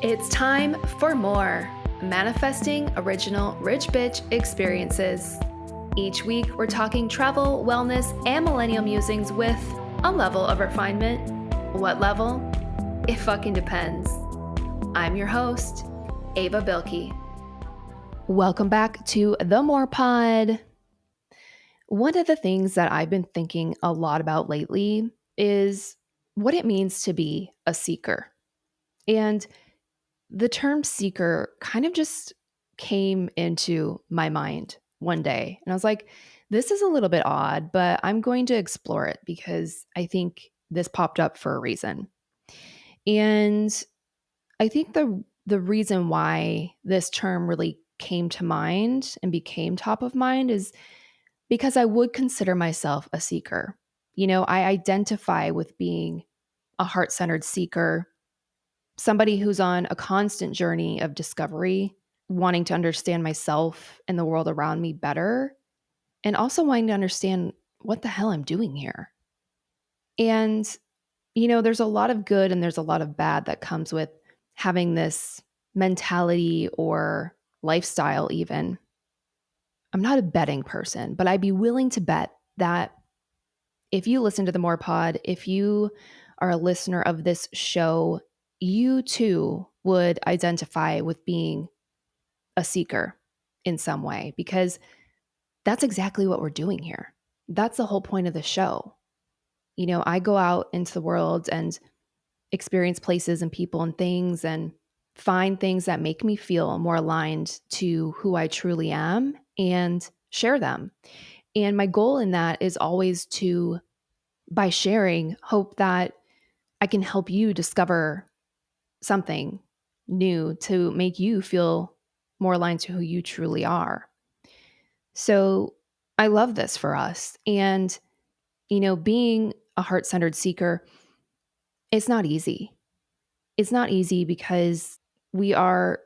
It's time for more Manifesting Original Rich Bitch Experiences. Each week, we're talking travel, wellness, and millennial musings with a level of refinement. What level? It fucking depends. I'm your host, Ava Bilkey. Welcome back to the More Pod. One of the things that I've been thinking a lot about lately is what it means to be a seeker. And the term seeker kind of just came into my mind one day. And I was like, this is a little bit odd, but I'm going to explore it because I think this popped up for a reason. And I think the reason why this term really came to mind and became top of mind is because I would consider myself a seeker. You know, I identify with being a heart-centered seeker, somebody who's on a constant journey of discovery, wanting to understand myself and the world around me better, and also wanting to understand what the hell I'm doing here. And, you know, there's a lot of good and there's a lot of bad that comes with having this mentality or lifestyle, even. I'm not a betting person, but I'd be willing to bet that if you listen to the More Pod, if you are a listener of this show, you too would identify with being a seeker in some way, because that's exactly what we're doing here. That's the whole point of the show. You know, I go out into the world and experience places and people and things and find things that make me feel more aligned to who I truly am and share them. And my goal in that is always to, by sharing, hope that I can help you discover something new to make you feel more aligned to who you truly are. So I love this for us. And, you know, being a heart centered seeker, it's not easy. It's not easy because we are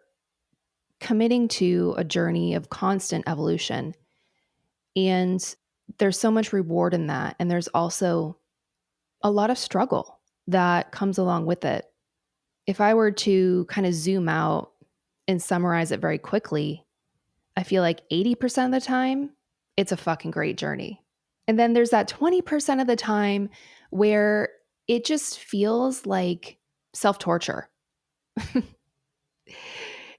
committing to a journey of constant evolution. And there's so much reward in that. And there's also a lot of struggle that comes along with it. If I were to kind of zoom out and summarize it very quickly, I feel like 80% of the time, it's a fucking great journey. And then there's that 20% of the time where it just feels like self torture.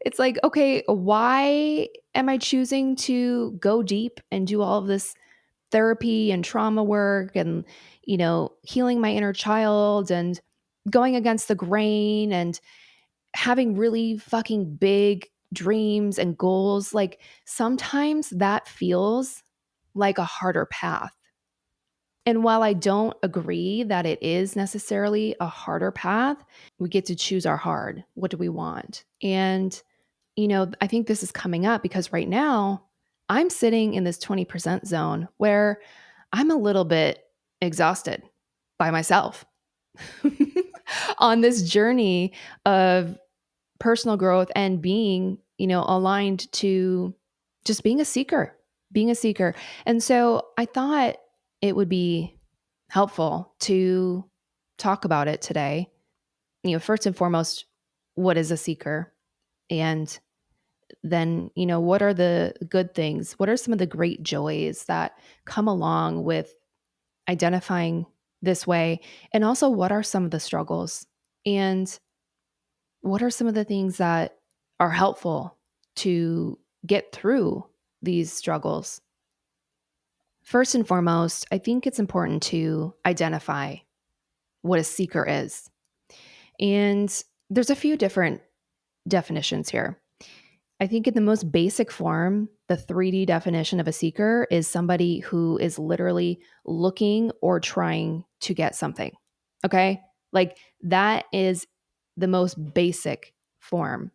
It's like, okay, why am I choosing to go deep and do all of this therapy and trauma work and, you know, healing my inner child and going against the grain and having really fucking big dreams and goals? Like sometimes that feels like a harder path. And while I don't agree that it is necessarily a harder path, we get to choose our hard. What do we want? And, you know, I think this is coming up because right now I'm sitting in this 20% zone where I'm a little bit exhausted by myself on this journey of personal growth and being, you know, aligned to just being a seeker, being a seeker. And so I thought it would be helpful to talk about it today. You know, first and foremost, what is a seeker? And then, you know, what are the good things? What are some of the great joys that come along with identifying this way? And also, what are some of the struggles? And what are some of the things that are helpful to get through these struggles? First and foremost, I think it's important to identify what a seeker is. And there's a few different definitions here. I think in the most basic form, the 3D definition of a seeker is somebody who is literally looking or trying to get something. Okay? Like that is the most basic form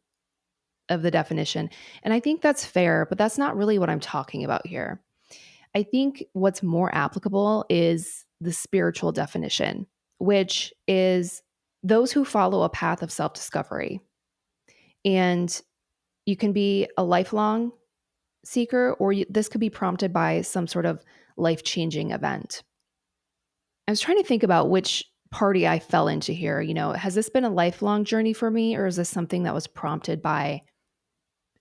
of the definition. And I think that's fair, but that's not really what I'm talking about here. I think what's more applicable is the spiritual definition, which is those who follow a path of self discovery. And you can be a lifelong seeker, or this could be prompted by some sort of life changing event. I was trying to think about which party I fell into here. Has this been a lifelong journey for me, or is this something that was prompted by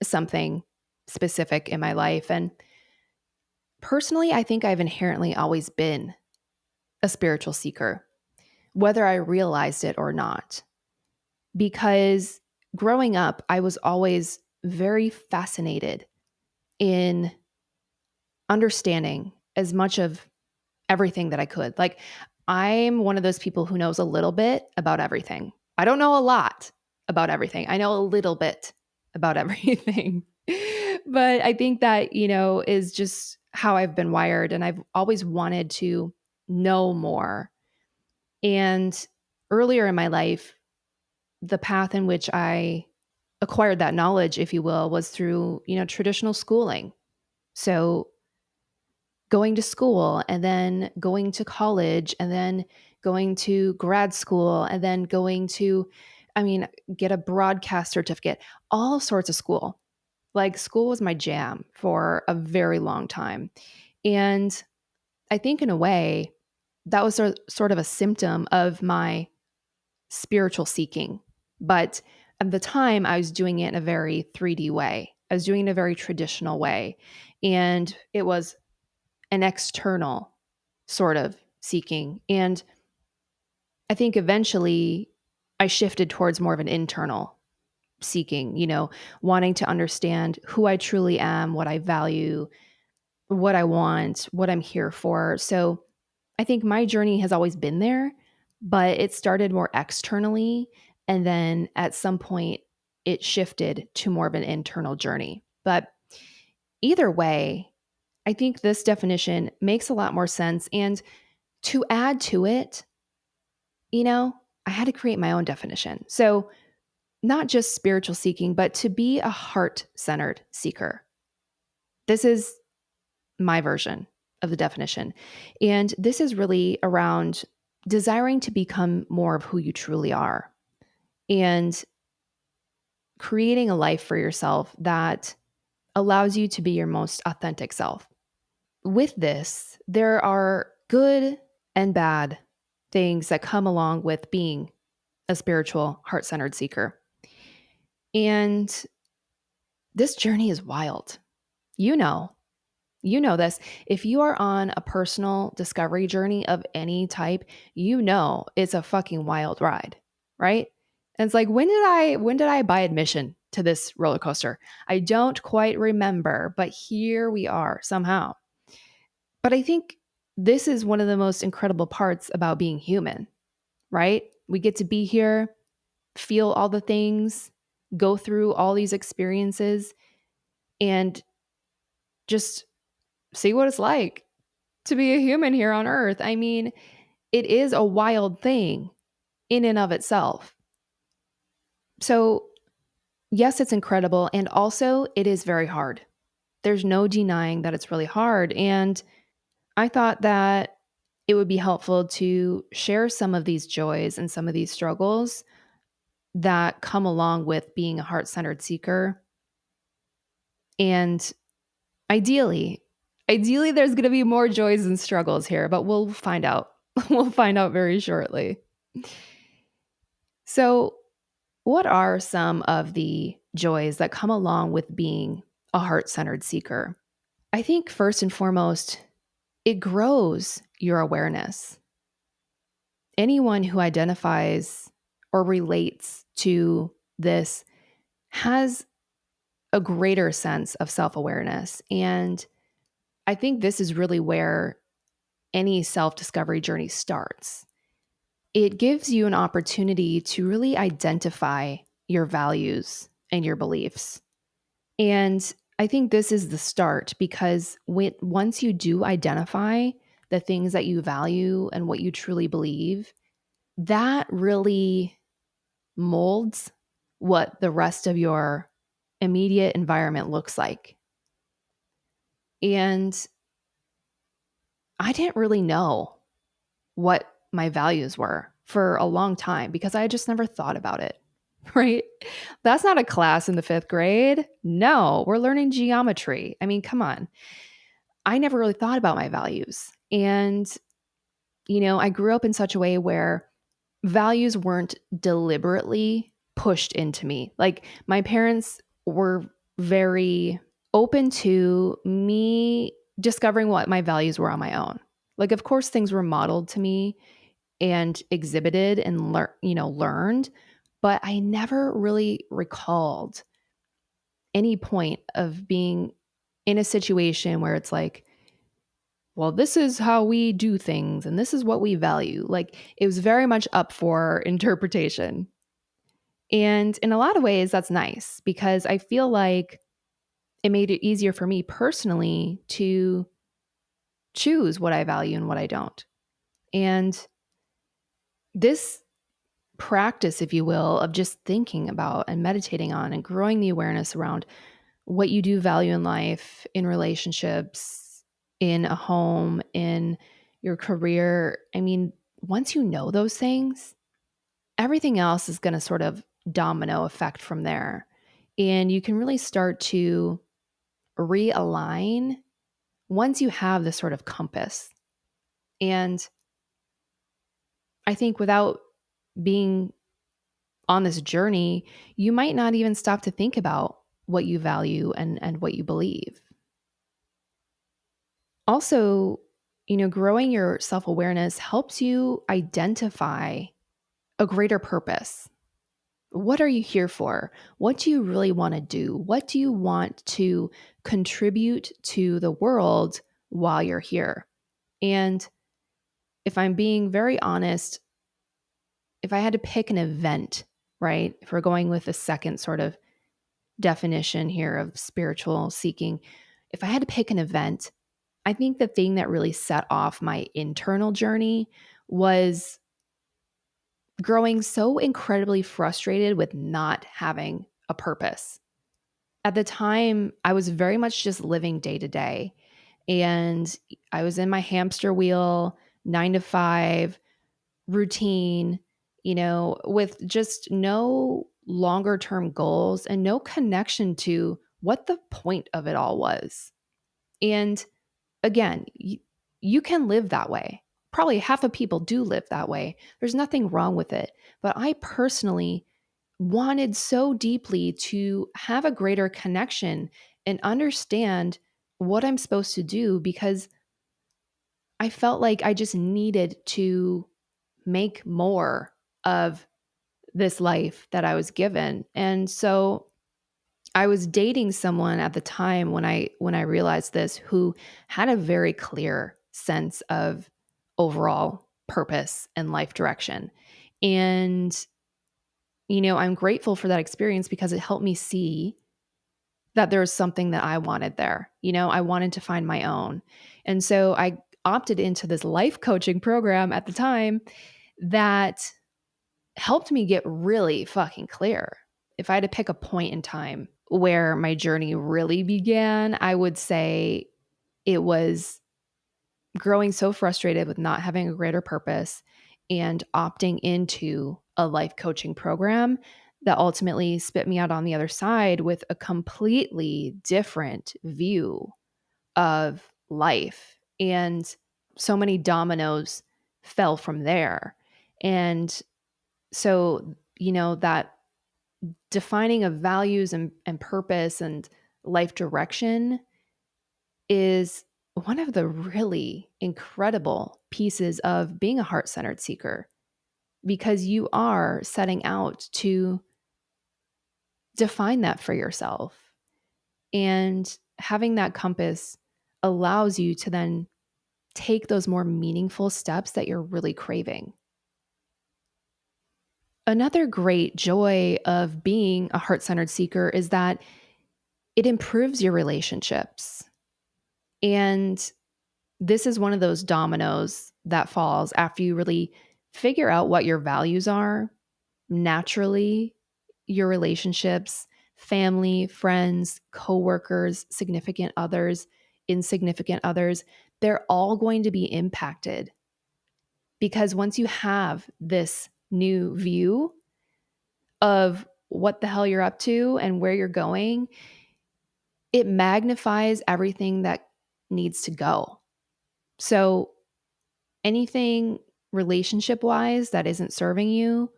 something specific in my life? And personally, I think I've inherently always been a spiritual seeker, whether I realized it or not. Because growing up, I was always very fascinated in understanding as much of everything that I could. Like, I'm one of those people who knows a little bit about everything. I don't know a lot about everything. I know a little bit about everything. But I think that, is just how I've been wired. And I've always wanted to know more. And earlier in my life, the path in which I acquired that knowledge, if you will, was through, traditional schooling. So going to school and then going to college and then going to grad school and then going to, get a broadcast certificate, all sorts of school. Like, school was my jam for a very long time. And I think in a way, that was sort of a symptom of my spiritual seeking. But at the time, I was doing it in a very 3D way. I was doing it in a very traditional way. And it was an external sort of seeking. And I think eventually I shifted towards more of an internal seeking, wanting to understand who I truly am, what I value, what I want, what I'm here for. So I think my journey has always been there, but it started more externally. And then at some point, it shifted to more of an internal journey. But either way, I think this definition makes a lot more sense. And to add to it, I had to create my own definition. So, not just spiritual seeking, but to be a heart centered seeker. This is my version of the definition. And this is really around desiring to become more of who you truly are and creating a life for yourself that allows you to be your most authentic self. With this, there are good and bad things that come along with being a spiritual, heart centered seeker. And this journey is wild. You know, you know this. If you are on a personal discovery journey of any type, it's a fucking wild ride, right? And it's like, when did I buy admission to this roller coaster? I don't quite remember, but here we are somehow. But I think this is one of the most incredible parts about being human, right? We get to be here, feel all the things, go through all these experiences, and just see what it's like to be a human here on earth. It is a wild thing in and of itself. So, yes, it's incredible. And also, it is very hard. There's no denying that it's really hard. And I thought that it would be helpful to share some of these joys and some of these struggles that come along with being a heart centered seeker. And ideally, there's going to be more joys and struggles here, but we'll find out. We'll find out very shortly. So, what are some of the joys that come along with being a heart centered seeker? I think first and foremost, it grows your awareness. Anyone who identifies or relates to this has a greater sense of self awareness. And I think this is really where any self discovery journey starts. It gives you an opportunity to really identify your values and your beliefs. And I think this is the start because once you do identify the things that you value and what you truly believe, that really molds what the rest of your immediate environment looks like. And I didn't really know what my values were for a long time because I just never thought about it, right? That's not a class in the fifth grade. No, we're learning geometry. Come on. I never really thought about my values. And, I grew up in such a way where values weren't deliberately pushed into me. Like my parents were very open to me discovering what my values were on my own. Like of course things were modeled to me and exhibited and learned, but I never really recalled any point of being in a situation where it's like, well, this is how we do things and this is what we value. Like it was very much up for interpretation. And in a lot of ways, that's nice because I feel like it made it easier for me personally to choose what I value and what I don't. And this practice, if you will, of just thinking about and meditating on and growing the awareness around what you do value in life, in relationships, in a home, in your career. I mean, once you know those things, everything else is going to sort of domino effect from there. And you can really start to realign once you have this sort of compass. And I think without being on this journey, you might not even stop to think about what you value and what you believe. Also, growing your self awareness helps you identify a greater purpose. What are you here for? What do you really want to do? What do you want to contribute to the world while you're here? And if I'm being very honest, if I had to pick an event, right? If we're going with the second sort of definition here of spiritual seeking, if I had to pick an event, I think the thing that really set off my internal journey was growing so incredibly frustrated with not having a purpose. At the time, I was very much just living day to day. And I was in my hamster wheel, 9 to 5 routine, with just no longer term goals and no connection to what the point of it all was. And again, you can live that way. Probably half of people do live that way. There's nothing wrong with it. But I personally wanted so deeply to have a greater connection and understand what I'm supposed to do because I felt like I just needed to make more of this life that I was given. And so I was dating someone at the time when I realized this who had a very clear sense of overall purpose and life direction. And I'm grateful for that experience because it helped me see that there was something that I wanted there. I wanted to find my own. And so I opted into this life coaching program at the time that helped me get really fucking clear. If I had to pick a point in time where my journey really began, I would say it was growing so frustrated with not having a greater purpose and opting into a life coaching program that ultimately spit me out on the other side with a completely different view of life. And so many dominoes fell from there. And so, that defining of values and purpose and life direction is one of the really incredible pieces of being a heart centered seeker because you are setting out to define that for yourself. And having that compass allows you to then take those more meaningful steps that you're really craving. Another great joy of being a heart centered seeker is that it improves your relationships. And this is one of those dominoes that falls after you really figure out what your values are. Naturally, your relationships, family, friends, coworkers, significant others, insignificant others, they're all going to be impacted because once you have this new view of what the hell you're up to and where you're going, it magnifies everything that needs to go. So anything relationship wise that isn't serving you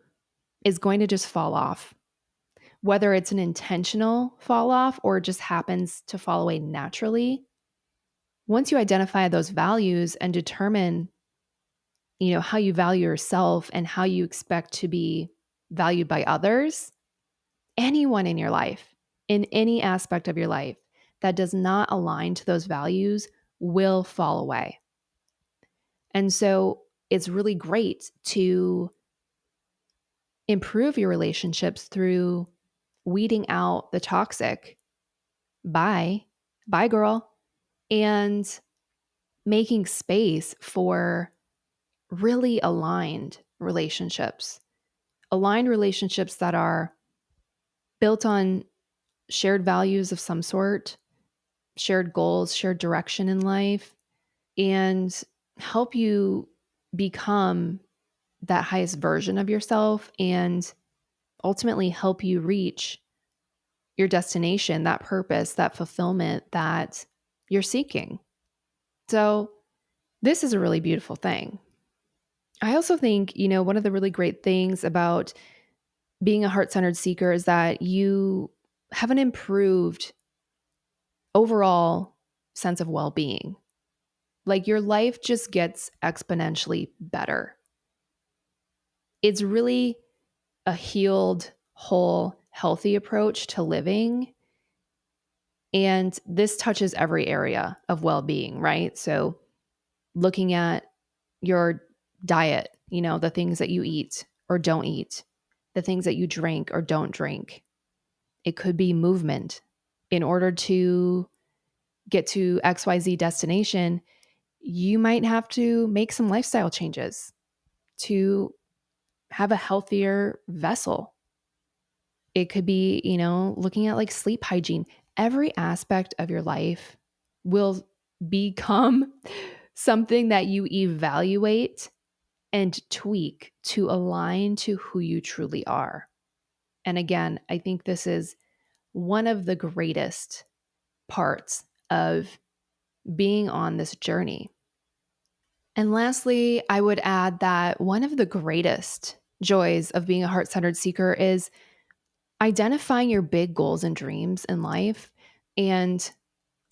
is going to just fall off. Whether it's an intentional fall off or just happens to fall away naturally, once you identify those values and determine, how you value yourself and how you expect to be valued by others, anyone in your life, in any aspect of your life that does not align to those values will fall away. And so it's really great to improve your relationships through weeding out the toxic. Bye, bye, girl. And making space for really aligned relationships that are built on shared values of some sort, shared goals, shared direction in life, and help you become that highest version of yourself and ultimately help you reach your destination, that purpose, that fulfillment that you're seeking. So, this is a really beautiful thing. I also think, one of the really great things about being a heart centered seeker is that you have an improved overall sense of well being. Like your life just gets exponentially better. It's really a healed, whole, healthy approach to living. And this touches every area of well being, right? So, looking at your diet, the things that you eat or don't eat, the things that you drink or don't drink. It could be movement. In order to get to XYZ destination, you might have to make some lifestyle changes to have a healthier vessel. It could be, looking at like sleep hygiene. Every aspect of your life will become something that you evaluate and tweak to align to who you truly are. And again, I think this is one of the greatest parts of being on this journey. And lastly, I would add that one of the greatest joys of being a heart centered seeker is identifying your big goals and dreams in life and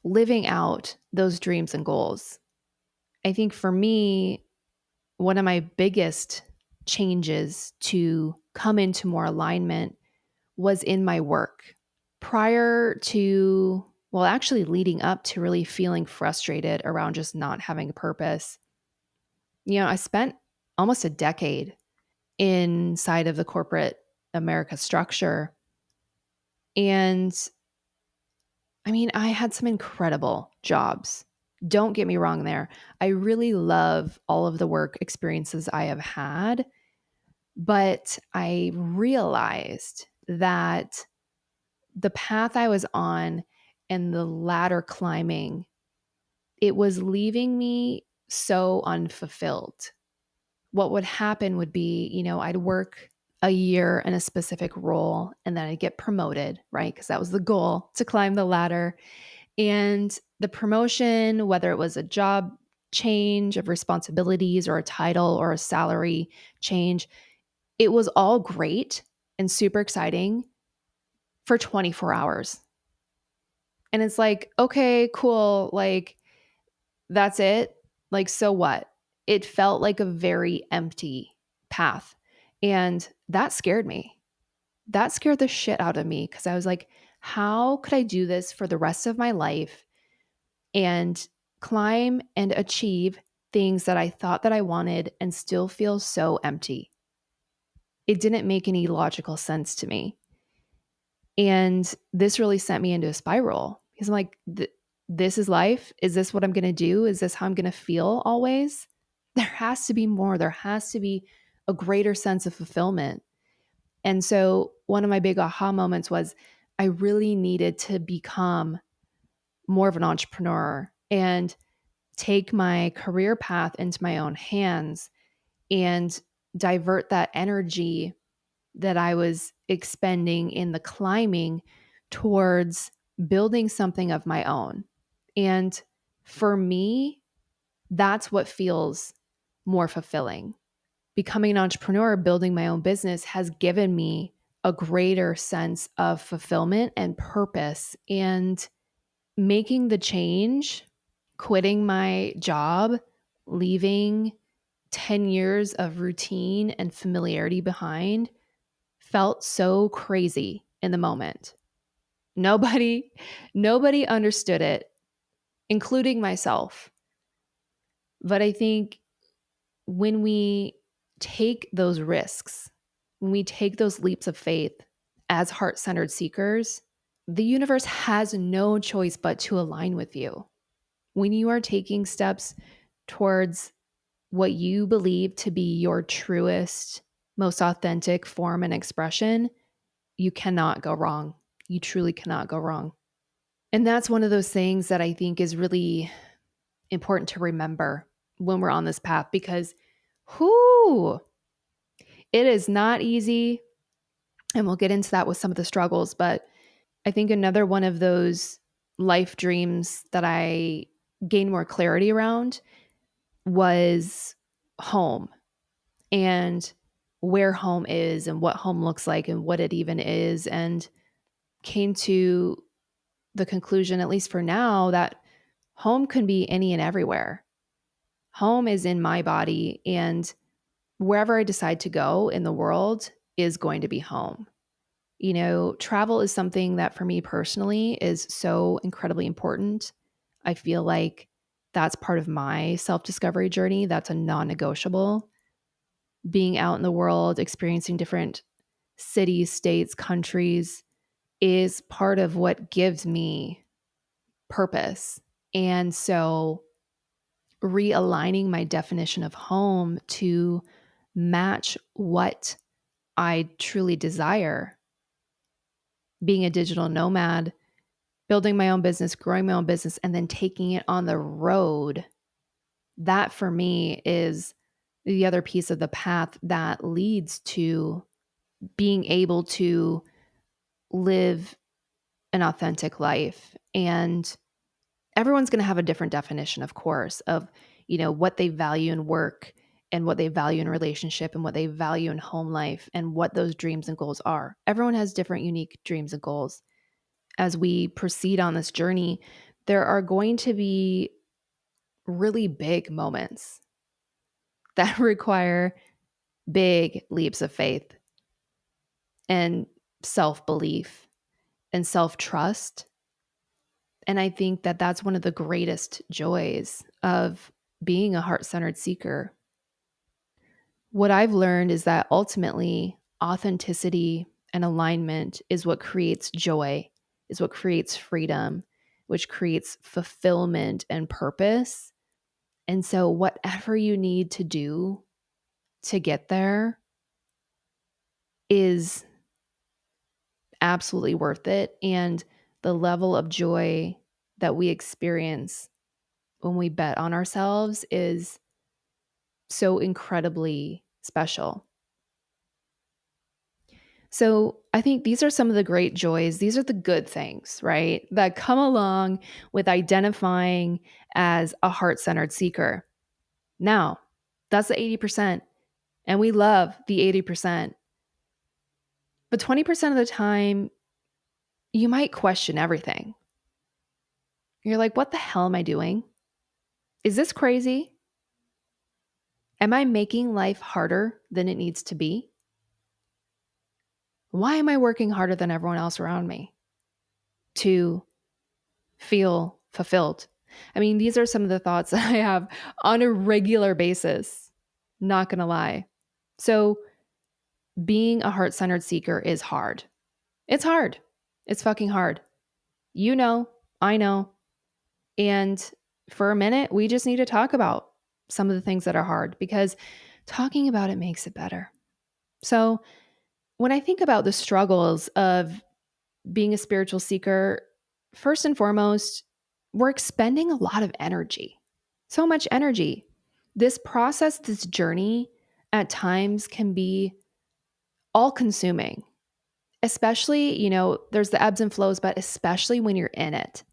living out those dreams and goals. I think for me, one of my biggest changes to come into more alignment was in my work. Prior to, well, actually leading up to really feeling frustrated around just not having a purpose, I spent almost a decade inside of the corporate America structure. And I mean, I had some incredible jobs. Don't get me wrong there. I really love all of the work experiences I have had. But I realized that the path I was on and the ladder climbing, it was leaving me so unfulfilled. What would happen would be, I'd work a year in a specific role and then I'd get promoted, right? Because that was the goal, to climb the ladder. And the promotion, whether it was a job change of responsibilities or a title or a salary change, it was all great and super exciting for 24 hours. And it's like, okay, cool. Like, that's it. Like, so what? It felt like a very empty path. And that scared me. That scared the shit out of me because I was like, how could I do this for the rest of my life and climb and achieve things that I thought that I wanted and still feel so empty? It didn't make any logical sense to me. And this really sent me into a spiral because I'm like, this is life. Is this what I'm going to do? Is this how I'm going to feel always? There has to be more. There has to be a greater sense of fulfillment. And so one of my big aha moments was I really needed to become more of an entrepreneur and take my career path into my own hands and divert that energy that I was expending in the climbing towards building something of my own. And for me, that's what feels more fulfilling. becoming an entrepreneur, building my own business has given me a greater sense of fulfillment and purpose. And making the change, quitting my job, leaving 10 years of routine and familiarity behind felt so crazy in the moment. Nobody nobody understood it, including myself. But I think when we take those risks, when we take those leaps of faith as heart-centered seekers, the universe has no choice but to align with you. When you are taking steps towards what you believe to be your truest, most authentic form and expression, you cannot go wrong. You truly cannot go wrong. And that's one of those things that I think is really important to remember when we're on this path because, whoo, it is not easy. And we'll get into that with some of the struggles. But I think another one of those life dreams that I gained more clarity around was home and where home is and what home looks like and what it even is. And came to the conclusion, at least for now, that home can be any and everywhere. Home is in my body, and wherever I decide to go in the world is going to be home. You know, travel is something that for me personally is so incredibly important. I feel like that's part of my self discovery journey. That's a non negotiable. Being out in the world, experiencing different cities, states, countries is part of what gives me purpose. And so realigning my definition of home to match what I truly desire, being a digital nomad, building my own business, growing my own business, and then taking it on the road. That for me is the other piece of the path that leads to being able to live an authentic life. And everyone's going to have a different definition, of course, of, you know, what they value in work and what they value in relationship and what they value in home life and what those dreams and goals are. Everyone has different unique dreams and goals. As we proceed on this journey, there are going to be really big moments that require big leaps of faith and self-belief and self-trust. And I think that that's one of the greatest joys of being a heart-centered seeker. What I've learned is that ultimately authenticity and alignment is what creates joy, is what creates freedom, which creates fulfillment and purpose. And so, whatever you need to do to get there is absolutely worth it. And the level of joy that we experience when we bet on ourselves is so incredibly special. So I think these are some of the great joys. These are the good things, right? That come along with identifying as a heart centered seeker. Now, that's the 80%, and we love the 80%. But 20% of the time, you might question everything. You're like, what the hell am I doing? Is this crazy? Am I making life harder than it needs to be? Why am I working harder than everyone else around me to feel fulfilled? I mean, these are some of the thoughts that I have on a regular basis. Not gonna lie. So, being a heart centered seeker is hard. It's hard. It's fucking hard. You know, I know. And for a minute, we just need to talk about some of the things that are hard because talking about it makes it better. So, when I think about the struggles of being a spiritual seeker, first and foremost, we're expending a lot of energy, so much energy. This process, this journey at times can be all consuming, especially, you know, there's the ebbs and flows, but especially when you're in it.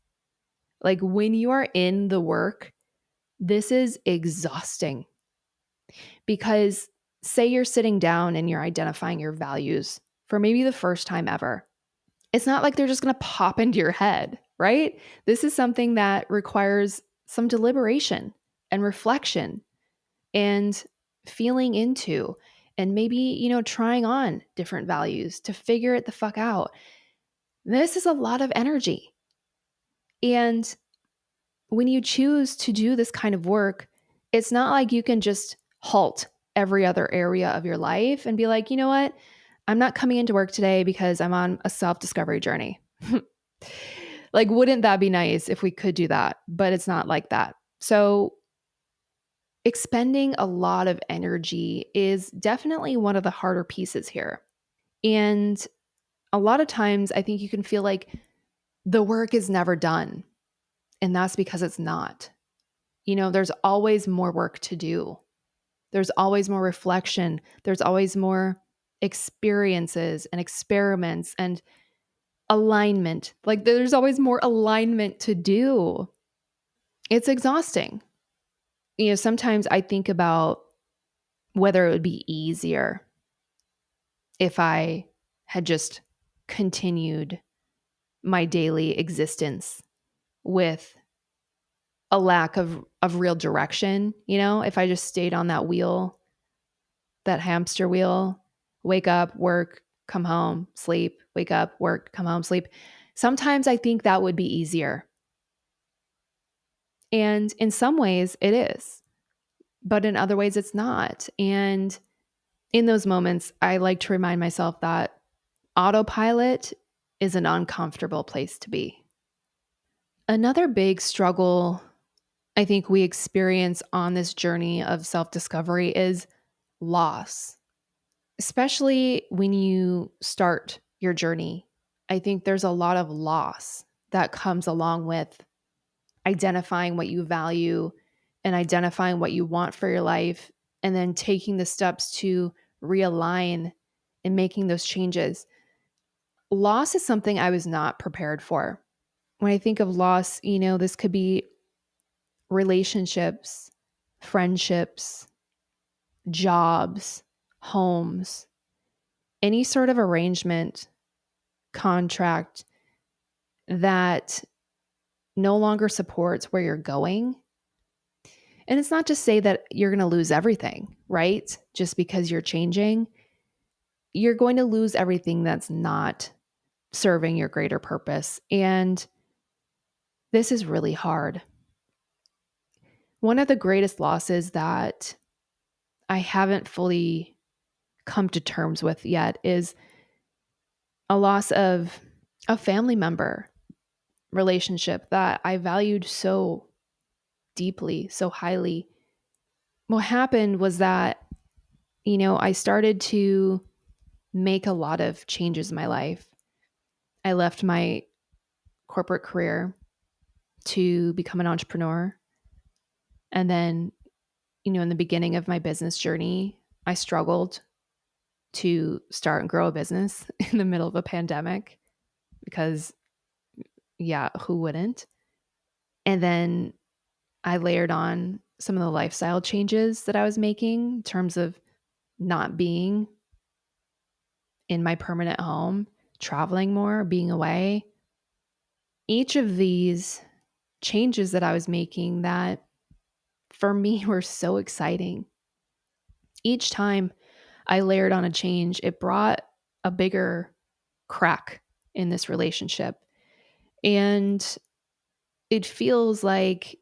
Like when you are in the work, this is exhausting because Say you're sitting down and you're identifying your values for maybe the first time ever. It's not like they're just going to pop into your head, right? This is something that requires some deliberation and reflection and feeling into and maybe, trying on different values to figure it the fuck out. This is a lot of energy. And when you choose to do this kind of work, it's not like you can just halt every other area of your life and be like, you know what? I'm not coming into work today because I'm on a self discovery journey. Like, wouldn't that be nice if we could do that? But it's not like that. So, expending a lot of energy is definitely one of the harder pieces here. And a lot of times, I think you can feel like the work is never done. And that's because it's not. There's always more work to do. There's always more reflection. There's always more experiences and experiments and alignment. Like, there's always more alignment to do. It's exhausting. Sometimes I think about whether it would be easier if I had just continued my daily existence with a lack of real direction, if I just stayed on that wheel, that hamster wheel, wake up, work, come home, sleep, wake up, work, come home, sleep. Sometimes I think that would be easier. And in some ways it is, but in other ways it's not. And in those moments, I like to remind myself that autopilot is an uncomfortable place to be. Another big struggle I think we experience on this journey of self discovery is loss, especially when you start your journey. I think there's a lot of loss that comes along with identifying what you value and identifying what you want for your life, and then taking the steps to realign and making those changes. Loss is something I was not prepared for. When I think of loss, this could be relationships, friendships, jobs, homes, any sort of arrangement, contract that no longer supports where you're going. And it's not to say that you're going to lose everything, right? Just because you're changing, you're going to lose everything that's not serving your greater purpose. And this is really hard. One of the greatest losses that I haven't fully come to terms with yet is a loss of a family member relationship that I valued so deeply, so highly. What happened was that, I started to make a lot of changes in my life. I left my corporate career to become an entrepreneur. And then, in the beginning of my business journey, I struggled to start and grow a business in the middle of a pandemic because, yeah, who wouldn't? And then I layered on some of the lifestyle changes that I was making in terms of not being in my permanent home, traveling more, being away. Each of these changes that I was making that for me were so exciting. Each time I layered on a change, it brought a bigger crack in this relationship. And it feels like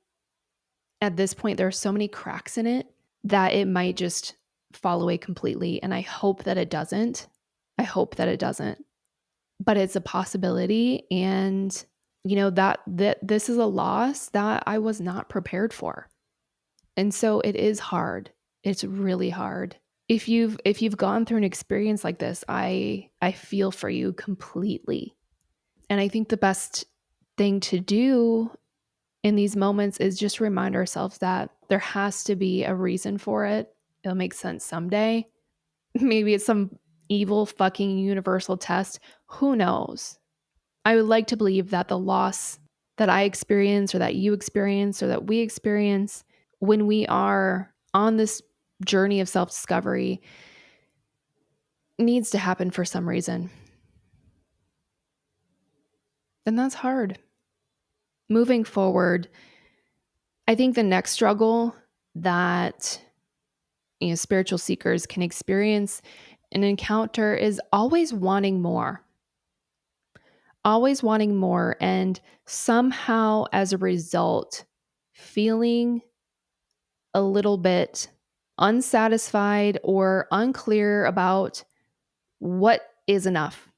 at this point, there are so many cracks in it that it might just fall away completely. And I hope that it doesn't. I hope that it doesn't. But it's a possibility. And, that this is a loss that I was not prepared for. And so it is hard. It's really hard. If you've gone through an experience like this, I feel for you completely. And I think the best thing to do in these moments is just remind ourselves that there has to be a reason for it. It'll make sense someday. Maybe it's some evil fucking universal test. Who knows? I would like to believe that the loss that I experience or that you experience or that we experience when we are on this journey of self discovery needs to happen for some reason. And that's hard. Moving forward, I think the next struggle that spiritual seekers can experience and encounter is always wanting more, and somehow as a result, feeling a little bit unsatisfied or unclear about what is enough.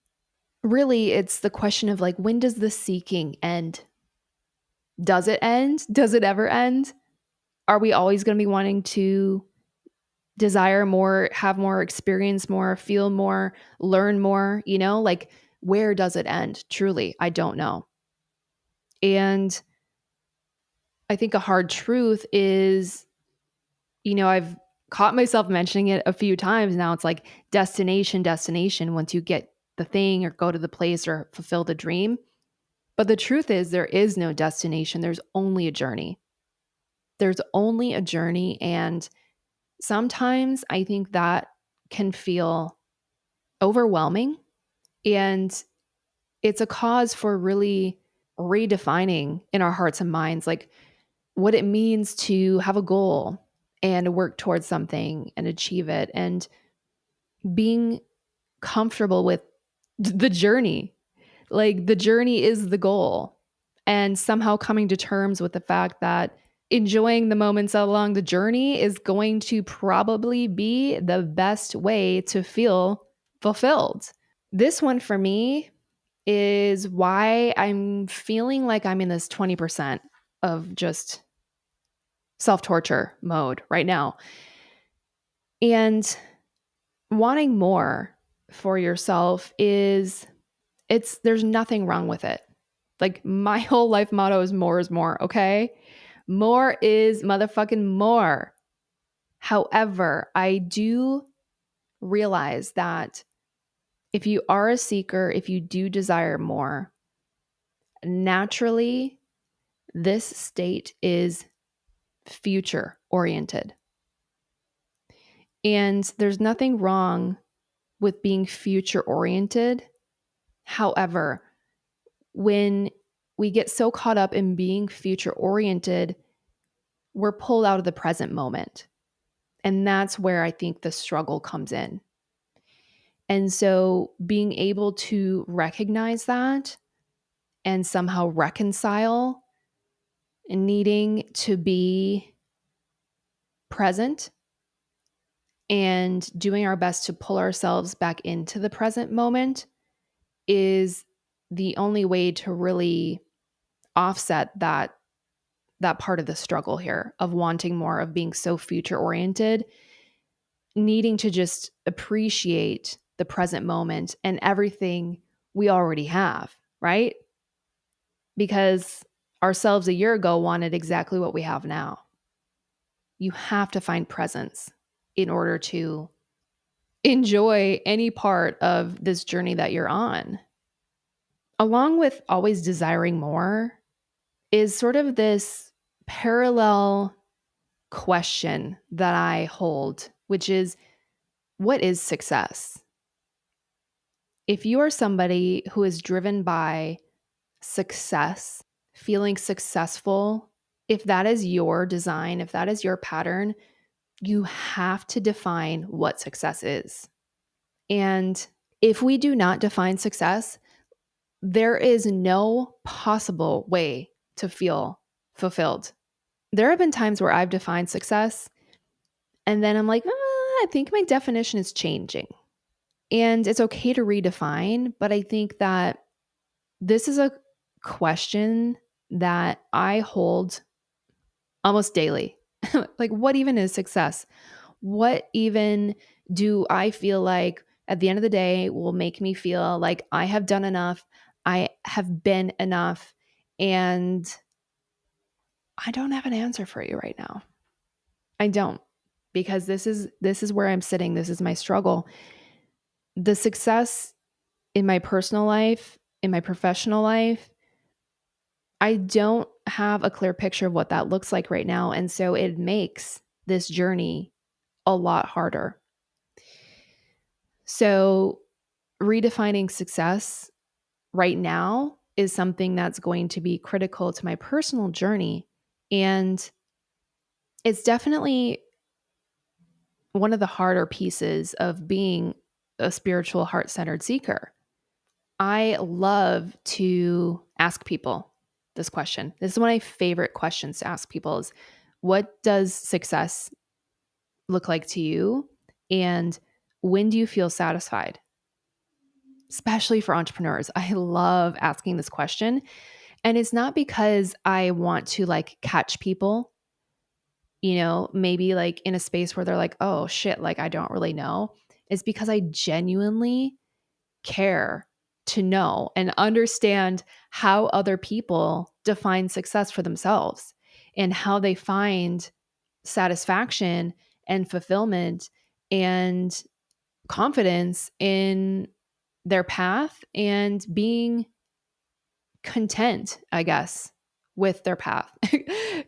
Really, it's the question of like, when does the seeking end? Does it end? Does it ever end? Are we always going to be wanting to desire more, have more, experience more, feel more, learn more? Like, where does it end? Truly, I don't know. And I think a hard truth is, I've caught myself mentioning it a few times now. It's like destination, destination, once you get the thing or go to the place or fulfill the dream. But the truth is, there is no destination. There's only a journey. There's only a journey. And sometimes I think that can feel overwhelming. And it's a cause for really redefining in our hearts and minds, like what it means to have a goal and work towards something and achieve it, and being comfortable with the journey. Like the journey is the goal, and somehow coming to terms with the fact that enjoying the moments along the journey is going to probably be the best way to feel fulfilled. This one for me is why I'm feeling like I'm in this 20% of just self torture mode right now. And wanting more for yourself there's nothing wrong with it. Like my whole life motto is more, okay? More is motherfucking more. However, I do realize that if you are a seeker, if you do desire more, naturally, this state is future oriented. And there's nothing wrong with being future oriented. However, when we get so caught up in being future oriented, we're pulled out of the present moment. And that's where I think the struggle comes in. And so being able to recognize that and somehow reconcile needing to be present and doing our best to pull ourselves back into the present moment is the only way to really offset that part of the struggle here of wanting more, of being so future oriented, needing to just appreciate the present moment and everything we already have, right? Because ourselves a year ago wanted exactly what we have now. You have to find presence in order to enjoy any part of this journey that you're on. Along with always desiring more is sort of this parallel question that I hold, which is, what is success? If you are somebody who is driven by success, feeling successful, if that is your design, if that is your pattern, you have to define what success is. And if we do not define success, there is no possible way to feel fulfilled. There have been times where I've defined success and then I'm like, I think my definition is changing. And it's okay to redefine, but I think that this is a question that I hold almost daily. Like, what even is success? What even do I feel like at the end of the day will make me feel like I have done enough, I have been enough, and I don't have an answer for you right now. I don't, because this is where I'm sitting. This is my struggle. The success in my personal life, in my professional life, I don't have a clear picture of what that looks like right now. And so it makes this journey a lot harder. So, redefining success right now is something that's going to be critical to my personal journey. And it's definitely one of the harder pieces of being a spiritual, heart centered seeker. I love to ask people this question. This is one of my favorite questions to ask people is what does success look like to you? And when do you feel satisfied? Especially for entrepreneurs. I love asking this question. And it's not because I want to like catch people, maybe like in a space where they're like, oh shit, like I don't really know. It's because I genuinely care to know and understand how other people define success for themselves and how they find satisfaction and fulfillment and confidence in their path and being content, I guess, with their path.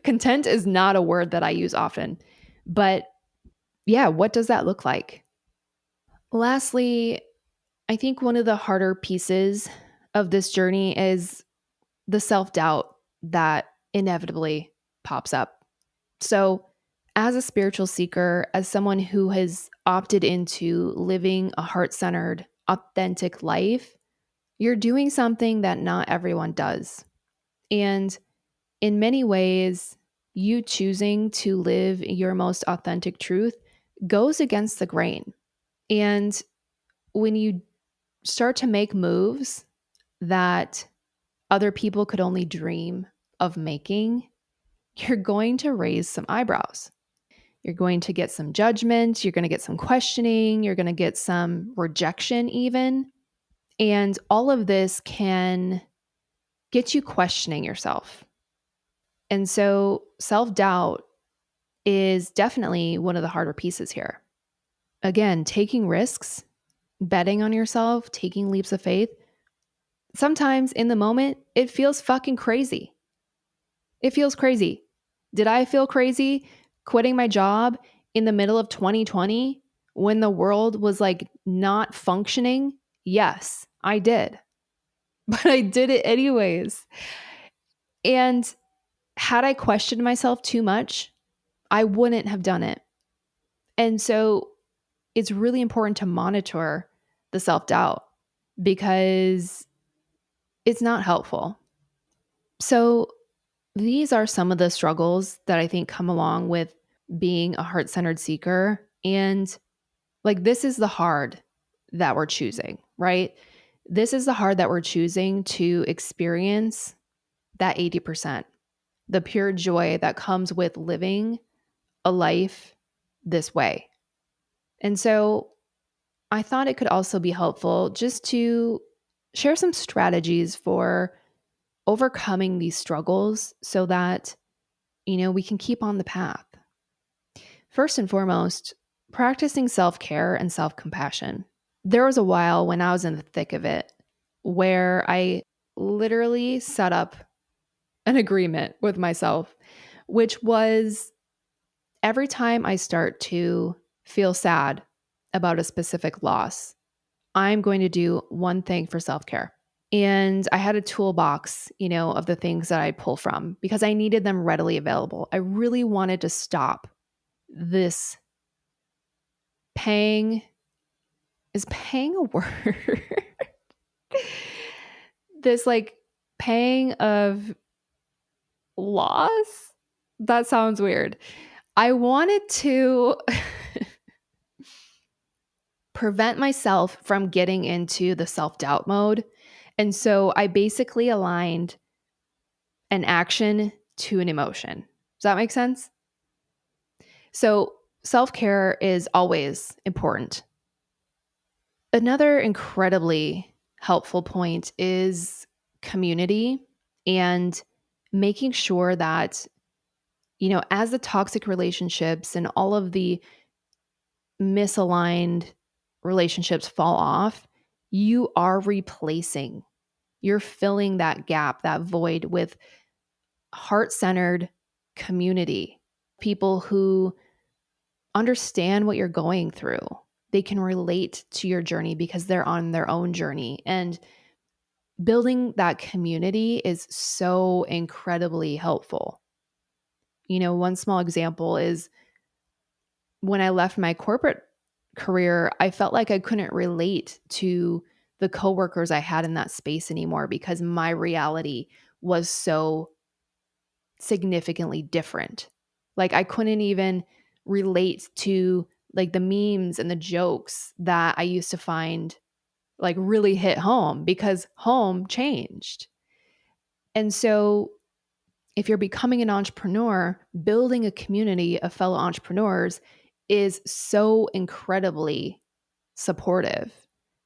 Content is not a word that I use often, but yeah, what does that look like? Lastly, I think one of the harder pieces of this journey is the self doubt that inevitably pops up. So, as a spiritual seeker, as someone who has opted into living a heart centered, authentic life, you're doing something that not everyone does. And in many ways, you choosing to live your most authentic truth goes against the grain. And when you start to make moves that other people could only dream of making, you're going to raise some eyebrows. You're going to get some judgment. You're going to get some questioning. You're going to get some rejection, even. And all of this can get you questioning yourself. And so self doubt is definitely one of the harder pieces here. Again, taking risks, betting on yourself, taking leaps of faith. Sometimes in the moment, it feels fucking crazy. It feels crazy. Did I feel crazy quitting my job in the middle of 2020 when the world was like not functioning? Yes, I did. But I did it anyways. And had I questioned myself too much, I wouldn't have done it. And so it's really important to monitor the self doubt because it's not helpful. So, these are some of the struggles that I think come along with being a heart centered seeker. And like, this is the hard that we're choosing, right? This is the hard that we're choosing to experience that 80%, the pure joy that comes with living a life this way. And so I thought it could also be helpful just to share some strategies for overcoming these struggles so that, we can keep on the path. First and foremost, practicing self care and self compassion. There was a while when I was in the thick of it where I literally set up an agreement with myself, which was every time I start to feel sad about a specific loss, I'm going to do one thing for self care. And I had a toolbox, of the things that I pull from because I needed them readily available. I really wanted to stop this pang. Is pang a word? This like pang of loss? That sounds weird. I wanted to prevent myself from getting into the self doubt mode. And so I basically aligned an action to an emotion. Does that make sense? So self care is always important. Another incredibly helpful point is community and making sure that, as the toxic relationships and all of the misaligned relationships fall off, you are replacing, you're filling that gap, that void with heart centered community, people who understand what you're going through. They can relate to your journey because they're on their own journey. And building that community is so incredibly helpful. One small example is when I left my corporate career, I felt like I couldn't relate to the coworkers I had in that space anymore because my reality was so significantly different. Like I couldn't even relate to like the memes and the jokes that I used to find like really hit home because home changed. And so if you're becoming an entrepreneur, building a community of fellow entrepreneurs is so incredibly supportive.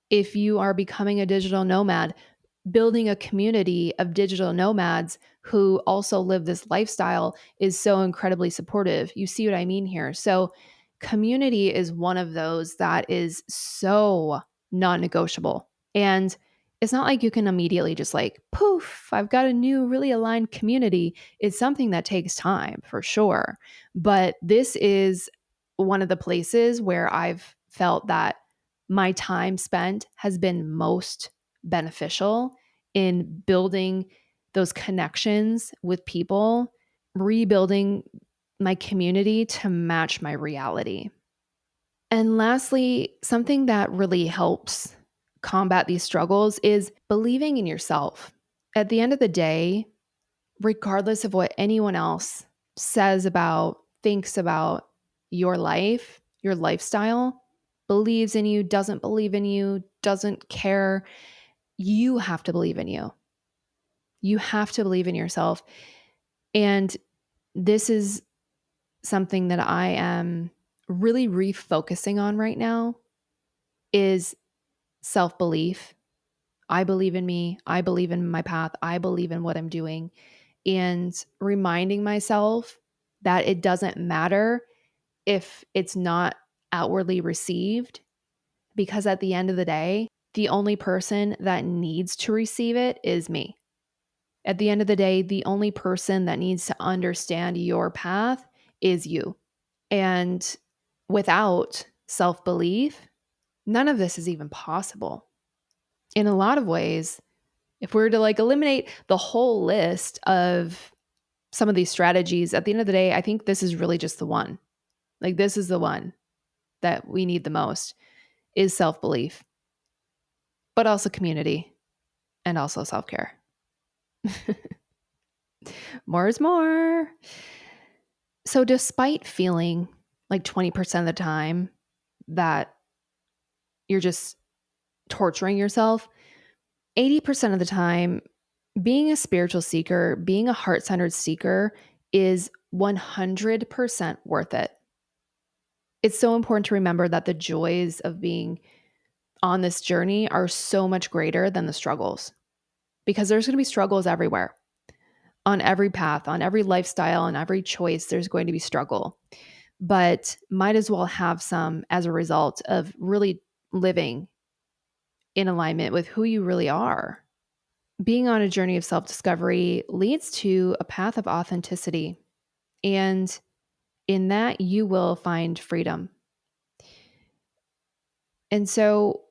If you are becoming a digital nomad, building a community of digital nomads who also live this lifestyle is so incredibly supportive. You see what I mean here? So, community is one of those that is so non negotiable. And it's not like you can immediately just like, poof, I've got a new, really aligned community. It's something that takes time for sure. But this is one of the places where I've felt that my time spent has been most beneficial in building those connections with people, rebuilding my community to match my reality. And lastly, something that really helps combat these struggles is believing in yourself. At the end of the day, regardless of what anyone else says about, thinks about your life, your lifestyle, believes in you, doesn't believe in you, doesn't care, you have to believe in you. You have to believe in yourself. And this is something that I am really refocusing on right now is self-belief. I believe in me. I believe in my path. I believe in what I'm doing. And reminding myself that it doesn't matter if it's not outwardly received, because at the end of the day, the only person that needs to receive it is me. At the end of the day, the only person that needs to understand your path is you. And without self belief, none of this is even possible. In a lot of ways, if we were to like eliminate the whole list of some of these strategies, at the end of the day, I think this is really just the one. Like, this is the one that we need the most is self belief, but also community and also self care. More is more. So, despite feeling like 20% of the time that you're just torturing yourself, 80% of the time, being a spiritual seeker, being a heart centered seeker is 100% worth it. It's so important to remember that the joys of being on this journey are so much greater than the struggles because there's going to be struggles everywhere. On every path, on every lifestyle, on every choice, there's going to be struggle. But might as well have some as a result of really living in alignment with who you really are. Being on a journey of self discovery leads to a path of authenticity. And in that, you will find freedom. And so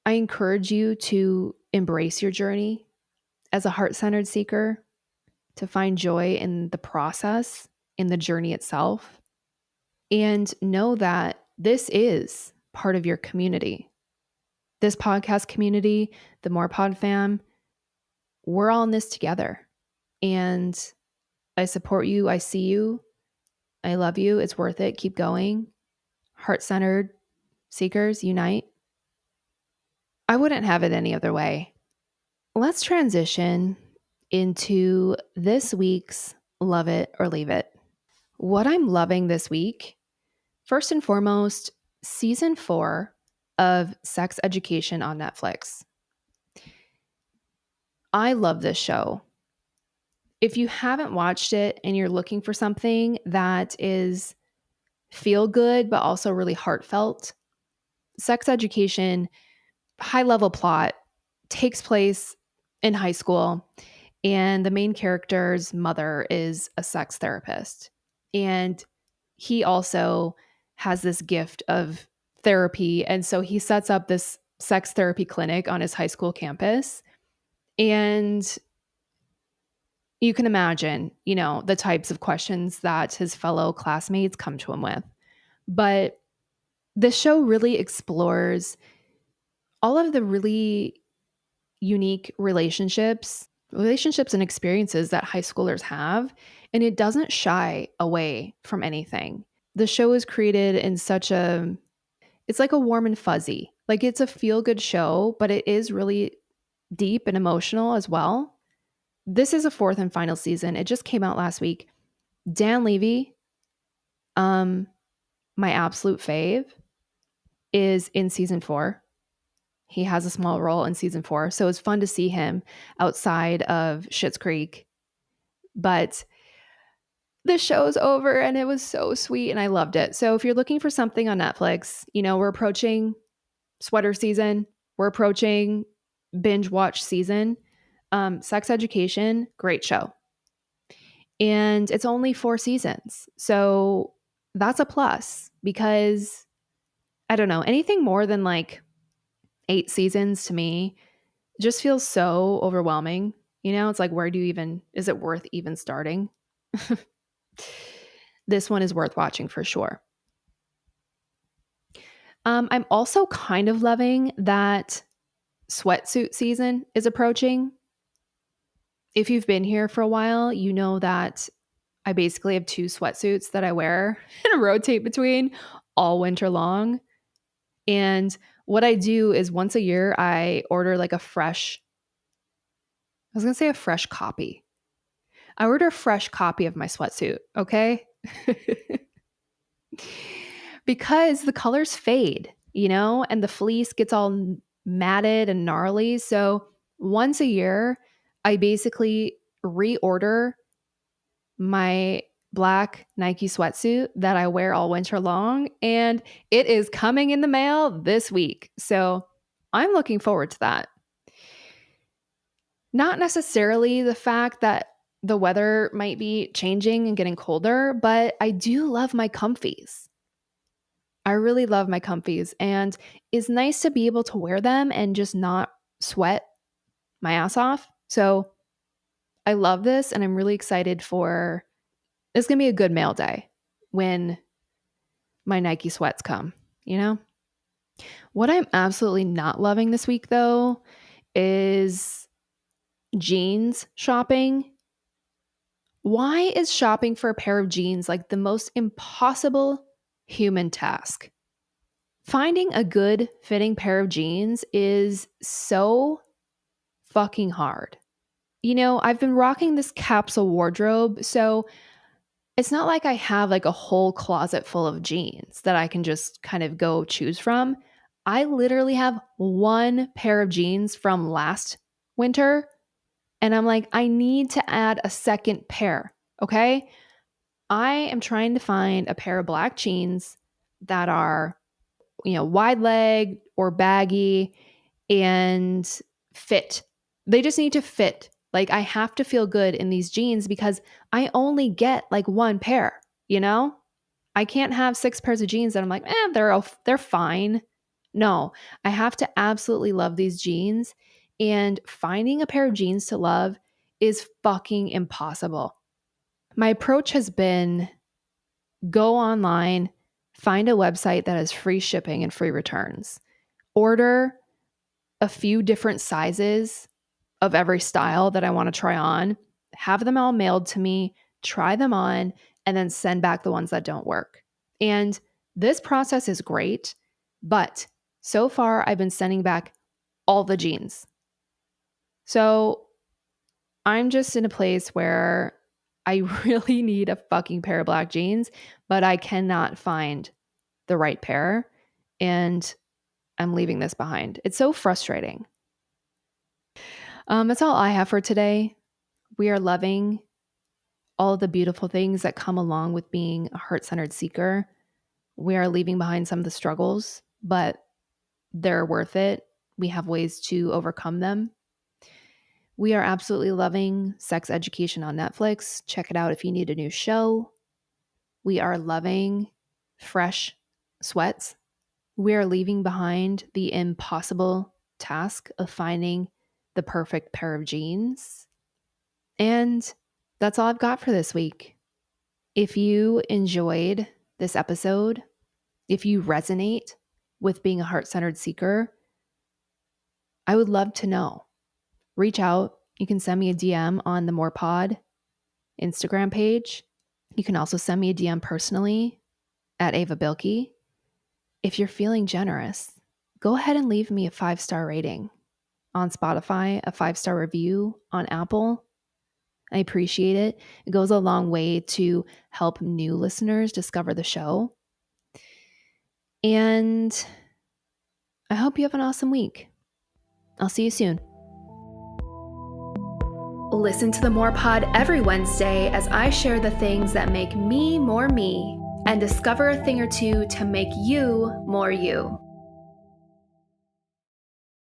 I encourage you to embrace your journey as a heart centered seeker, to find joy in the process, in the journey itself, and know that this is part of your community. This podcast community, the More Pod fam, we're all in this together. And I support you. I see you. I love you. It's worth it. Keep going. Heart centered seekers, unite. I wouldn't have it any other way. Let's transition into this week's Love It or Leave It. What I'm loving this week, first and foremost, season 4 of Sex Education on Netflix. I love this show. If you haven't watched it and you're looking for something that is feel good but also really heartfelt, Sex Education, high level plot, takes place in high school, and the main character's mother is a sex therapist. And he also has this gift of therapy. And so he sets up this sex therapy clinic on his high school campus. And you can imagine, the types of questions that his fellow classmates come to him with. But the show really explores all of the really unique relationships and experiences that high schoolers have, and it doesn't shy away from anything. The show is created in such a it's like a warm and fuzzy. Like it's a feel good show, but it is really deep and emotional as well. This is a fourth and final season. It just came out last week. Dan Levy, um my absolute fave, is in season 4. He has a small role in season 4. So it's fun to see him outside of Schitt's Creek. But the show's over and it was so sweet and I loved it. So if you're looking for something on Netflix, we're approaching sweater season, we're approaching binge watch season. Sex Education, great show. And it's only 4 seasons. So that's a plus because I don't know, anything more than like 8 seasons to me just feels so overwhelming. It's like, where do you even, is it worth even starting? This one is worth watching for sure. I'm also kind of loving that sweatsuit season is approaching. If you've been here for a while, you know that I basically have 2 sweatsuits that I wear and rotate between all winter long. And what I do is once a year, I order like I was going to say a fresh copy. I order a fresh copy of my sweatsuit, okay? Because the colors fade, and the fleece gets all matted and gnarly. So once a year, I basically reorder my black Nike sweatsuit that I wear all winter long, and it is coming in the mail this week. So I'm looking forward to that. Not necessarily the fact that the weather might be changing and getting colder, but I do love my comfies. I really love my comfies, and it's nice to be able to wear them and just not sweat my ass off. So I love this, and I'm really excited for it's going to be a good mail day when my Nike sweats come, you know? What I'm absolutely not loving this week, though, is jeans shopping. Why is shopping for a pair of jeans like the most impossible human task? Finding a good fitting pair of jeans is so fucking hard. I've been rocking this capsule wardrobe, so it's not like I have like a whole closet full of jeans that I can just kind of go choose from. I literally have one pair of jeans from last winter, and I'm like, I need to add a second pair, okay? I am trying to find a pair of black jeans that are wide leg or baggy and fit. They just need to fit. Like I have to feel good in these jeans because I only get like one pair, you know? I can't have 6 pairs of jeans that I'm like, they're fine. No, I have to absolutely love these jeans. And finding a pair of jeans to love is fucking impossible. My approach has been go online, find a website that has free shipping and free returns. Order a few different sizes of every style that I want to try on, have them all mailed to me, try them on, and then send back the ones that don't work. And this process is great, but so far I've been sending back all the jeans. So I'm just in a place where I really need a fucking pair of black jeans, but I cannot find the right pair. And I'm leaving this behind. It's so frustrating. That's all I have for today. We are loving all the beautiful things that come along with being a heart centered seeker. We are leaving behind some of the struggles, but they're worth it. We have ways to overcome them. We are absolutely loving Sex Education on Netflix. Check it out if you need a new show. We are loving fresh sweats. We are leaving behind the impossible task of finding the perfect pair of jeans. And that's all I've got for this week. If you enjoyed this episode, if you resonate with being a heart-centered seeker, I would love to know. Reach out. You can send me a DM on the More Pod Instagram page. You can also send me a DM personally at Ava Bilkey. If you're feeling generous, go ahead and leave me a 5-star rating on Spotify, a 5-star review on Apple. I appreciate it. It goes a long way to help new listeners discover the show. And I hope you have an awesome week. I'll see you soon. Listen to the More Pod every Wednesday as I share the things that make me more me and discover a thing or two to make you more you.